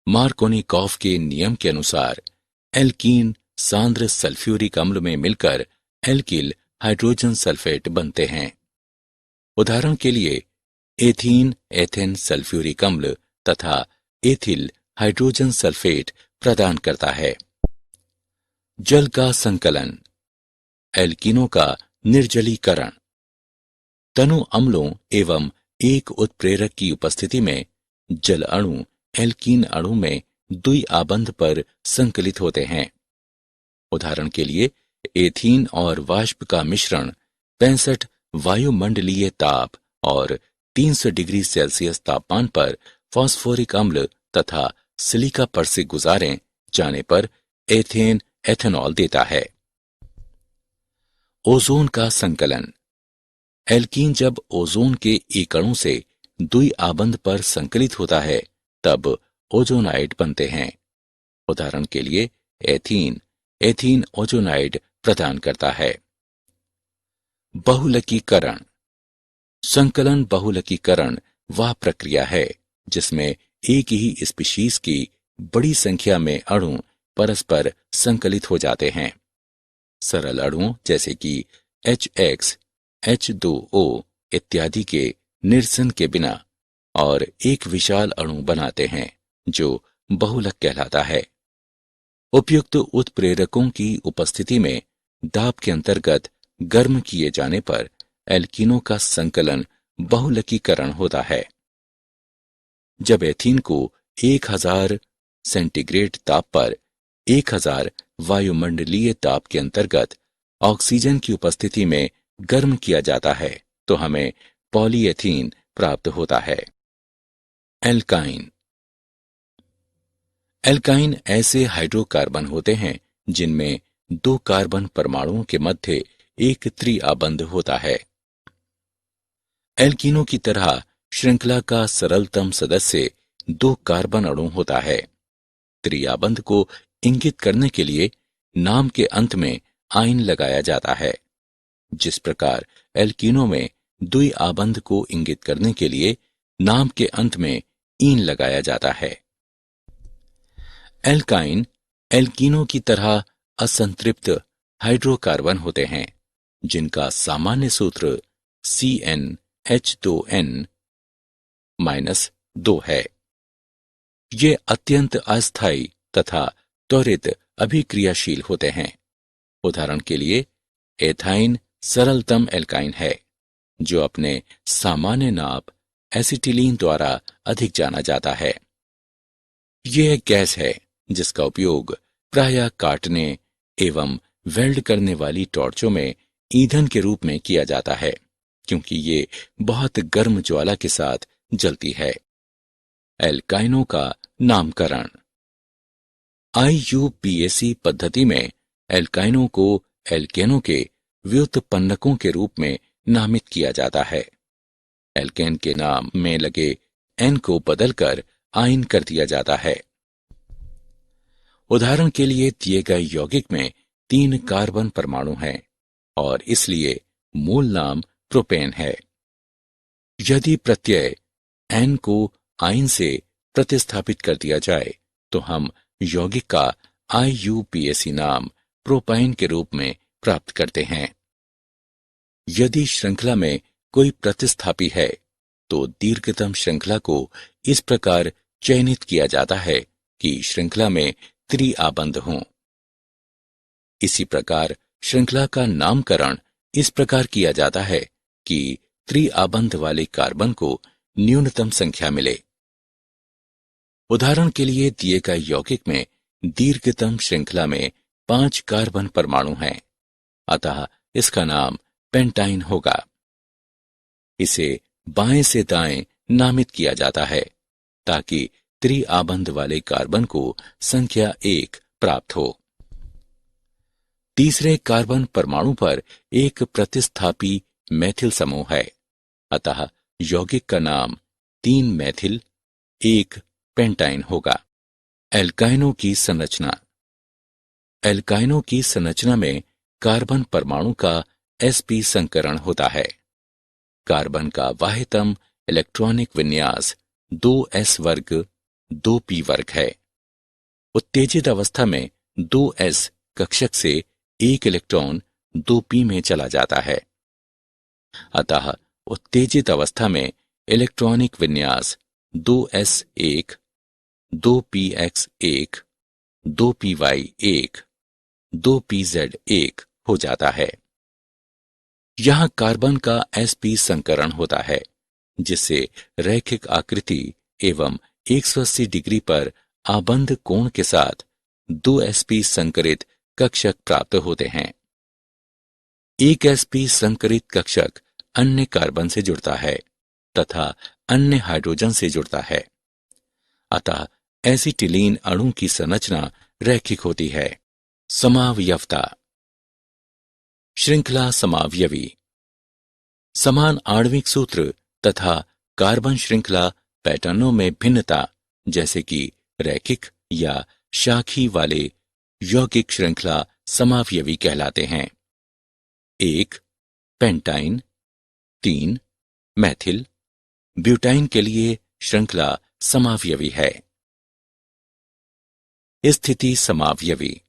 Markovnikov के नियम के अनुसार एल्कीन सांद्र सल्फ्यूरिक अम्ल में मिलकर एल्किल हाइड्रोजन सल्फेट बनते हैं। उदाहरण के लिए एथीन एथेन सल्फ्यूरिक अम्ल तथा एथिल हाइड्रोजन सल्फेट प्रदान करता है। जल का संकलन, एल्कीनों का निर्जलीकरण। तनु अम्लों एवं एक उत्प्रेरक की उपस्थिति में जल अणु एल्कीन अणु में द्विआबंध पर संकलित होते हैं। उदाहरण के लिए एथीन और वाष्प का मिश्रण 65 वायुमंडलीय ताप और 300 डिग्री सेल्सियस तापमान पर फास्फोरिक अम्ल तथा सिलिका पर से गुजारे जाने पर एथेन एथेनॉल देता है। ओजोन का संकलन, एल्कीन जब ओजोन के एक अणु से द्विआबंध पर संकलित होता है तब ओजोनाइड बनते हैं। उदाहरण के लिए एथीन एथीन ओजोनाइड प्रदान करता है। बहुलकीकरण, संकलन बहुलकीकरण वह प्रक्रिया है जिसमें एक ही स्पीशीज की बड़ी संख्या में अणु परस्पर संकलित हो जाते हैं। सरल अणुओं जैसे कि HX, H2O इत्यादि के निरसन के बिना और एक विशाल अणु बनाते हैं जो बहुलक कहलाता है। उपयुक्त उत्प्रेरकों की उपस्थिति में दाब के अंतर्गत गर्म किए जाने पर एल्कीनों का संकलन बहुलकीकरण होता है। जब एथीन को 1000 सेंटीग्रेड ताप पर 1000 वायुमंडलीय ताप के अंतर्गत ऑक्सीजन की उपस्थिति में गर्म किया जाता है तो हमें पॉलीएथीन प्राप्त होता है। एल्काइन, एल्काइन ऐसे हाइड्रोकार्बन होते हैं जिनमें 2 कार्बन परमाणुओं के मध्य एक त्रिआबंध होता है। एल्कीनों की तरह श्रृंखला का सरलतम सदस्य 2 कार्बन अणु होता है। त्रिआबंध को इंगित करने के लिए नाम के अंत में आइन लगाया जाता है। जिस प्रकार एल्कीनों में द्विआबंध को इंगित करने के लिए नाम के अंत में ईन लगाया जाता है। एल्काइन एल्कीनों की तरह असंतृप्त हाइड्रोकार्बन होते हैं जिनका सामान्य सूत्र CnH2n-2 है। ये अत्यंत अस्थायी तथा त्वरित अभिक्रियाशील होते हैं। उदाहरण के लिए एथाइन सरलतम एल्काइन है जो अपने सामान्य नाम एसिटिलीन द्वारा अधिक जाना जाता है। यह एक गैस है जिसका उपयोग प्रायः काटने एवं वेल्ड करने वाली टॉर्चों में ईंधन के रूप में किया जाता है क्योंकि ये बहुत गर्म ज्वाला के साथ जलती है। एल्काइनों का नामकरण, IUPAC पद्धति में एल्काइनों को एल्केनों के व्युत्पन्नकों के रूप में नामित किया जाता है। एल्केन के नाम में लगे N को बदलकर आइन कर दिया जाता है। उदाहरण के लिए दिए गए यौगिक में 3 कार्बन परमाणु हैं और इसलिए मूल नाम प्रोपेन है। यदि प्रत्यय N को आइन से प्रतिस्थापित कर दिया जाए तो हम यौगिक का IUPAC नाम प्रोपाइन के रूप में प्राप्त करते हैं। यदि श्रृंखला में कोई प्रतिस्थापी है तो दीर्घतम श्रृंखला को इस प्रकार चयनित किया जाता है कि श्रृंखला में त्रिआबंध हों। इसी प्रकार श्रृंखला का नामकरण इस प्रकार किया जाता है कि त्रिआबंध वाले कार्बन को न्यूनतम संख्या मिले। उदाहरण के लिए दिए गए यौगिक में दीर्घतम श्रृंखला में 5 कार्बन परमाणु हैं, अतः इसका नाम पेंटाइन होगा। इसे बाएं से दाएं नामित किया जाता है ताकि त्रिआबंध वाले कार्बन को संख्या 1 प्राप्त हो। तीसरे कार्बन परमाणु पर एक प्रतिस्थापी मैथिल समूह है, अतः यौगिक का नाम 3 मैथिल 1 पेंटाइन होगा। एल्काइनों की संरचना, एल्काइनों की संरचना में कार्बन परमाणु का sp संकरण होता है। कार्बन का बाह्यतम इलेक्ट्रॉनिक विन्यास 2s वर्ग 2p वर्ग है। उत्तेजित अवस्था में 2s कक्षक से एक इलेक्ट्रॉन 2p में चला जाता है। अतः उत्तेजित अवस्था में इलेक्ट्रॉनिक विन्यास 2s1, 2px1, 2py1, 2pz1 हो जाता है। यहां कार्बन का sp संकरण होता है, जिससे रैखिक आकृति एवं 180 डिग्री पर आबंध कोण के साथ 2sp संकरित कक्षक प्राप्त होते हैं। एक sp संकरित कक्षक अन्य कार्बन से जुड़ता है तथा अन्य हाइड्रोजन से जुड़ता है। अतः एसिटिलीन अणु की संरचना रैखिक होती है। समावयवता। श्रृंखला समावयवी। समान आणविक सूत्र तथा कार्बन श्रृंखला पैटर्नों में भिन्नता, जैसे कि रैखिक या शाखी वाले यौगिक श्रृंखला समावयवी कहलाते हैं। 1 पेंटाइन, 3 मैथिल, ब्यूटाइन के लिए श्रृंखला समावयवी है। स्थिति समावयवी।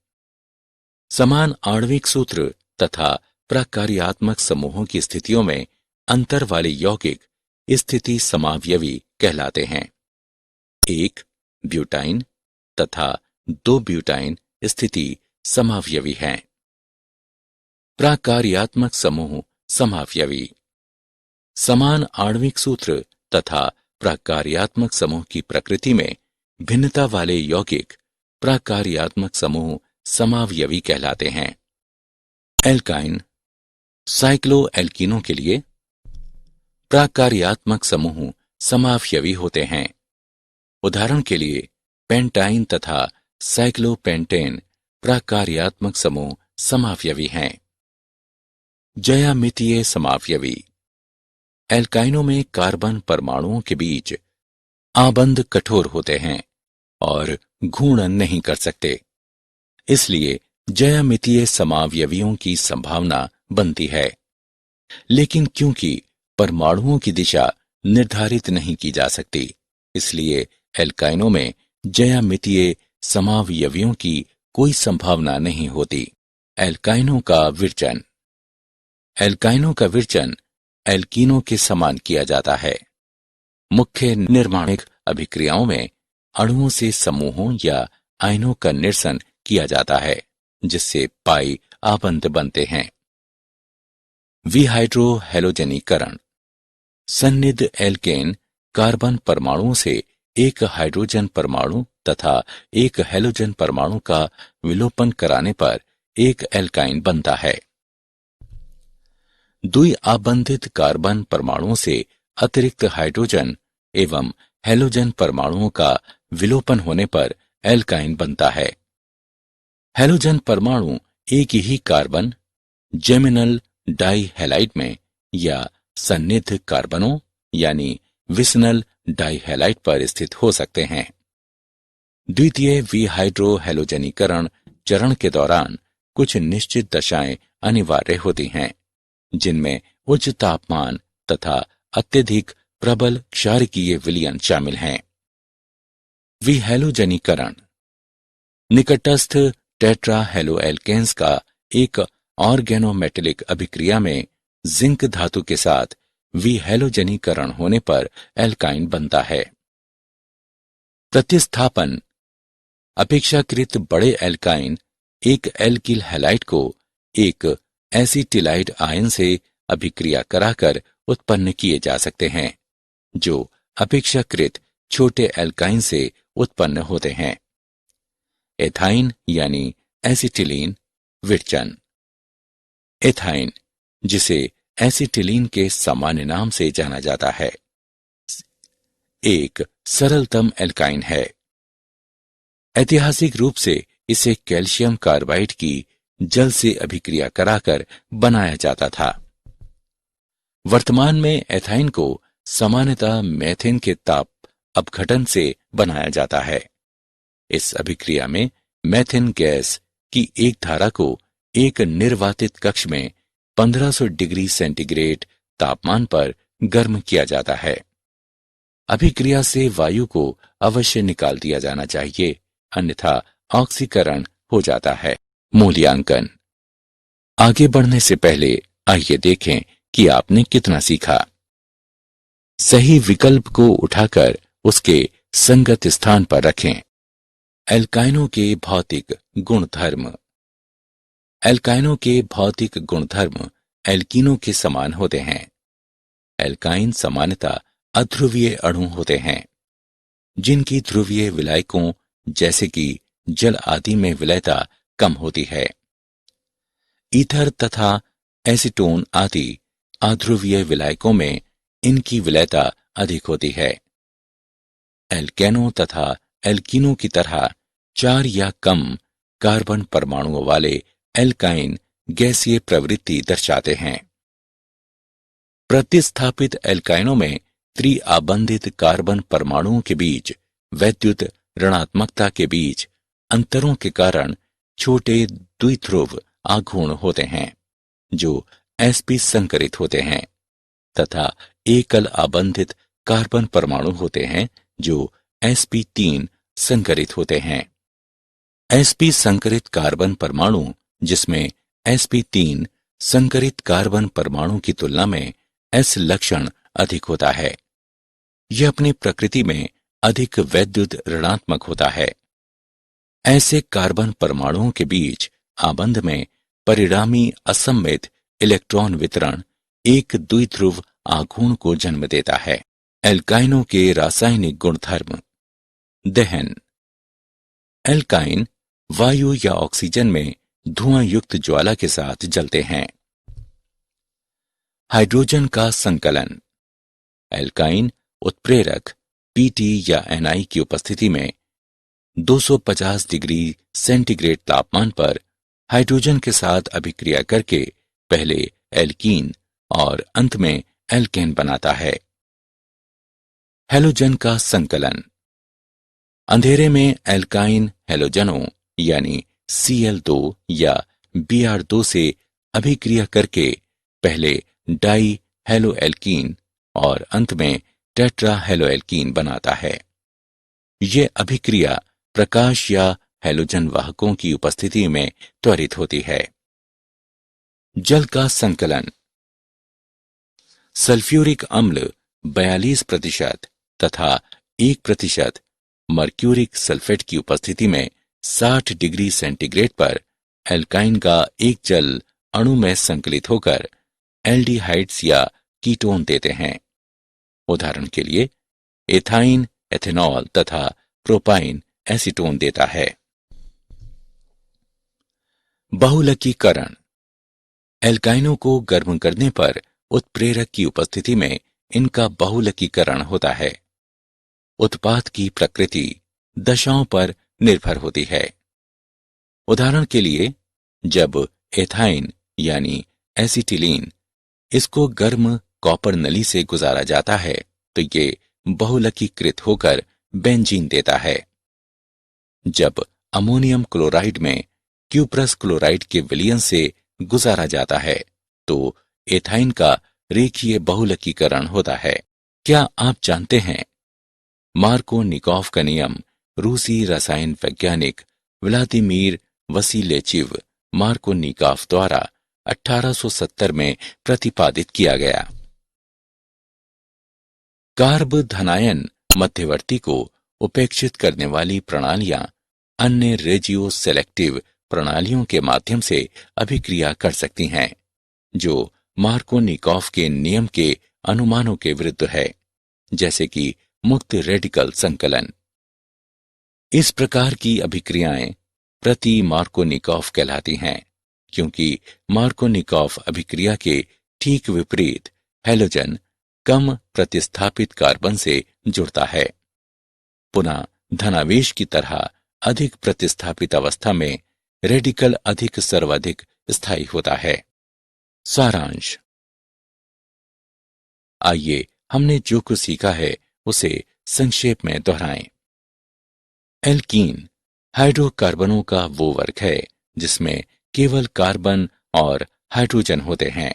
समान आणविक सूत्र तथा प्रकार्यात्मक समूहों की स्थितियों में अंतर वाले यौगिक स्थिति समावयवी कहलाते हैं। 1 ब्यूटाइन तथा 2 ब्यूटाइन स्थिति समावयवी हैं। प्रकार्यात्मक समूह समावयवी। समान आणविक सूत्र तथा प्रकार्यात्मक समूह की प्रकृति में भिन्नता वाले यौगिक प्रकार्यात्मक समूह समावयवी कहलाते हैं। एल्काइन, साइक्लोएल्कीनों के लिए प्रकार्यात्मक समूह समावयवी होते हैं। उदाहरण के लिए पेंटाइन तथा साइक्लोपेंटेन प्रकार्यात्मक समूह समावयवी हैं। ज्यामितीय समावयवी। एल्काइनों में कार्बन परमाणुओं के बीच आबंध कठोर होते हैं और घूर्णन नहीं कर सकते, इसलिए ज्यामितीय समावयवियों की संभावना बनती है। लेकिन क्योंकि परमाणुओं की दिशा निर्धारित नहीं की जा सकती, इसलिए एल्काइनों में ज्यामितीय समावयवियों की कोई संभावना नहीं होती। एल्काइनों का विरचन। एल्काइनों का विरचन एल्कीनों के समान किया जाता है। मुख्य निर्माणिक अभिक्रियाओं में अणुओं से समूहों या आयनों का निरसन किया जाता है, जिससे पाई आबंध बनते हैं। विहाइड्रोहैलोजनीकरण। सन्निध एल्केन कार्बन परमाणुओं से एक हाइड्रोजन परमाणु तथा एक हैलोजन परमाणु का विलोपन कराने पर एक एल्काइन बनता है। द्वि आबंधित कार्बन परमाणुओं से अतिरिक्त हाइड्रोजन एवं हैलोजन परमाणुओं का विलोपन होने पर एल्काइन बनता है। हैलोजन परमाणु एक ही कार्बन जेमिनल डाइहैलाइड में या सन्निध कार्बनों यानी विसनल डाइहैलाइड पर स्थित हो सकते हैं। द्वितीय विहाइड्रोहैलोजनीकरण चरण के दौरान कुछ निश्चित दशाएं अनिवार्य होती हैं, जिनमें उच्च तापमान तथा अत्यधिक प्रबल क्षारकीय विलयन शामिल हैं। विहैलोजनीकरण। निकटस्थ टेट्राहेलोएल्केन्स का एक ऑर्गेनोमेटेलिक अभिक्रिया में जिंक धातु के साथ विहैलोजनीकरण होने पर एल्काइन बनता है। प्रतिस्थापन। अपेक्षाकृत बड़े एल्काइन एक एल्किल हैलाइड को एक एसिटिलाइड आयन से अभिक्रिया कराकर उत्पन्न किए जा सकते हैं, जो अपेक्षाकृत छोटे एल्काइन से उत्पन्न होते हैं। एथाइन यानी एसिटिलीन विरचन। एथाइन, जिसे एसिटिलीन के सामान्य नाम से जाना जाता है, एक सरलतम एल्काइन है। ऐतिहासिक रूप से इसे कैल्शियम कार्बाइड की जल से अभिक्रिया कराकर बनाया जाता था। वर्तमान में एथाइन को सामान्यतः मेथेन के ताप अपघटन से बनाया जाता है। इस अभिक्रिया में मेथेन गैस की एक धारा को एक निर्वातित कक्ष में 1500 डिग्री सेंटीग्रेड तापमान पर गर्म किया जाता है। अभिक्रिया से वायु को अवश्य निकाल दिया जाना चाहिए, अन्यथा ऑक्सीकरण हो जाता है। मूल्यांकन। आगे बढ़ने से पहले आइए देखें कि आपने कितना सीखा। सही विकल्प को उठाकर उसके संगत स्थान पर रखें। एल्काइनों के भौतिक गुणधर्म। एल्काइनों के भौतिक गुणधर्म एल्कीनों के समान होते हैं। एल्काइन सामान्यतः अध्रुवीय अणु होते हैं, जिनकी ध्रुवीय विलायकों जैसे कि जल आदि में विलयता कम होती है। ईथर तथा एसीटोन आदि अध्रुवीय विलायकों में इनकी विलयता अधिक होती है। एल्केनों तथा एल्कीनों की तरह 4 या कम कार्बन परमाणुओं वाले एल्काइन गैसीय प्रवृत्ति दर्शाते हैं। प्रतिस्थापित एल्काइनों में त्रिआबंधित कार्बन परमाणुओं के बीच वैद्युत ऋणात्मकता के बीच अंतरों के कारण छोटे द्विध्रुव आघूर्ण होते हैं, जो sp संकरित होते हैं, तथा एकल आबंधित कार्बन परमाणु होते हैं जो sp3 संकरित होते हैं। sp संकरित कार्बन परमाणु, जिसमें sp3 संकरित कार्बन परमाणु की तुलना में s लक्षण अधिक होता है, यह अपनी प्रकृति में अधिक वैद्युत ऋणात्मक होता है। ऐसे कार्बन परमाणुओं के बीच आबंध में परिणामी असममित इलेक्ट्रॉन वितरण एक द्विध्रुव आघूर्ण को जन्म देता है। एल्काइनों के रासायनिक गुणधर्म। दहन। एल्काइन वायु या ऑक्सीजन में धुआं युक्त ज्वाला के साथ जलते हैं। हाइड्रोजन का संकलन। एल्काइन उत्प्रेरक Pt या Ni की उपस्थिति में 250 डिग्री सेंटीग्रेड तापमान पर हाइड्रोजन के साथ अभिक्रिया करके पहले एल्कीन और अंत में एल्केन बनाता है। हैलोजन का संकलन। अंधेरे में एल्काइन हैलोजनों यानी Cl2 या Br2 से अभिक्रिया करके पहले डाई हेलोएल्कीन और अंत में टेट्रा हेलोएल्कीन बनाता है। यह अभिक्रिया प्रकाश या हैलोजन वाहकों की उपस्थिति में त्वरित होती है। जल का संकलन। सल्फ्यूरिक अम्ल 42% तथा 1% मर्क्यूरिक सल्फेट की उपस्थिति में 60 डिग्री सेंटीग्रेड पर एल्काइन का एक जल अणु में संकलित होकर एल्डिहाइड्स या कीटोन देते हैं। उदाहरण के लिए एथाइन एथेनॉल तथा प्रोपाइन एसीटोन देता है। बहुलकीकरण। एल्काइनों को गर्म करने पर उत्प्रेरक की उपस्थिति में इनका बहुलकीकरण होता है। उत्पाद की प्रकृति दशाओं पर निर्भर होती है। उदाहरण के लिए जब एथाइन यानी एसिटिलीन इसको गर्म कॉपर नली से गुजारा जाता है तो ये बहुलकीकृत होकर बेंजीन देता है। जब अमोनियम क्लोराइड में क्यूप्रस क्लोराइड के विलयन से गुजारा जाता है तो एथाइन का रेखीय बहुलकीकरण होता है। क्या आप जानते हैं मार्कोनिकॉफ का नियम रूसी रसायन वैज्ञानिक व्लादिमीर वसीलेचिव मार्कोनिकॉफ द्वारा 1870 में प्रतिपादित किया गया। कार्ब धनायन मध्यवर्ती को उपेक्षित करने वाली प्रणालियां अन्य रेजियो सेलेक्टिव प्रणालियों के माध्यम से अभिक्रिया कर सकती हैं, जो मार्कोनिकॉफ के नियम के अनुमानों के विरुद्ध है, जैसे कि मुक्त रेडिकल संकलन। इस प्रकार की अभिक्रियाएं प्रति मार्कोनिकॉफ कहलाती हैं, क्योंकि मार्कोनिकॉफ अभिक्रिया के ठीक विपरीत हैलोजन कम प्रतिस्थापित कार्बन से जुड़ता है। पुनः धनावेश की तरह अधिक प्रतिस्थापित अवस्था में रेडिकल अधिक सर्वाधिक स्थायी होता है। सारांश। आइए हमने जो कुछ सीखा है उसे संक्षेप में दोहराएं। एल्कीन हाइड्रोकार्बनों का वो वर्ग है जिसमें केवल कार्बन और हाइड्रोजन होते हैं।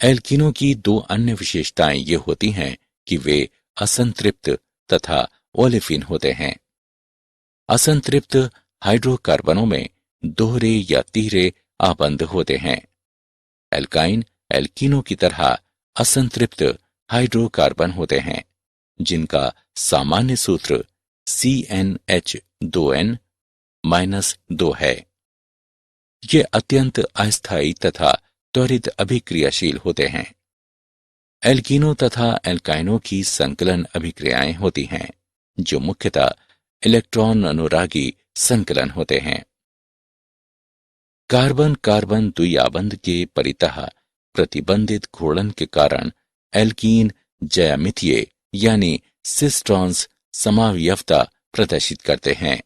एल्कीनों की दो अन्य विशेषताएं ये होती हैं कि वे असंतृप्त तथा ओलेफिन होते हैं। असंतृप्त हाइड्रोकार्बनों में दोहरे या तीहरे आबंध होते हैं। एल्काइन एल्कीनों की तरह असंतृप्त हाइड्रोकार्बन होते हैं, जिनका सामान्य सूत्र CnH2n-2 है। ये अत्यंत अस्थायी तथा त्वरित अभिक्रियाशील होते हैं। एल्कीनों तथा एल्काइनों की संकलन अभिक्रियाएं होती हैं, जो मुख्यतः इलेक्ट्रॉन अनुरागी संकलन होते हैं। कार्बन कार्बन द्विआबंध के परितः प्रतिबंधित घूर्णन के कारण एल्कीन ज्यामितीय यानी सिस ट्रांस समावयवता प्रदर्शित करते हैं।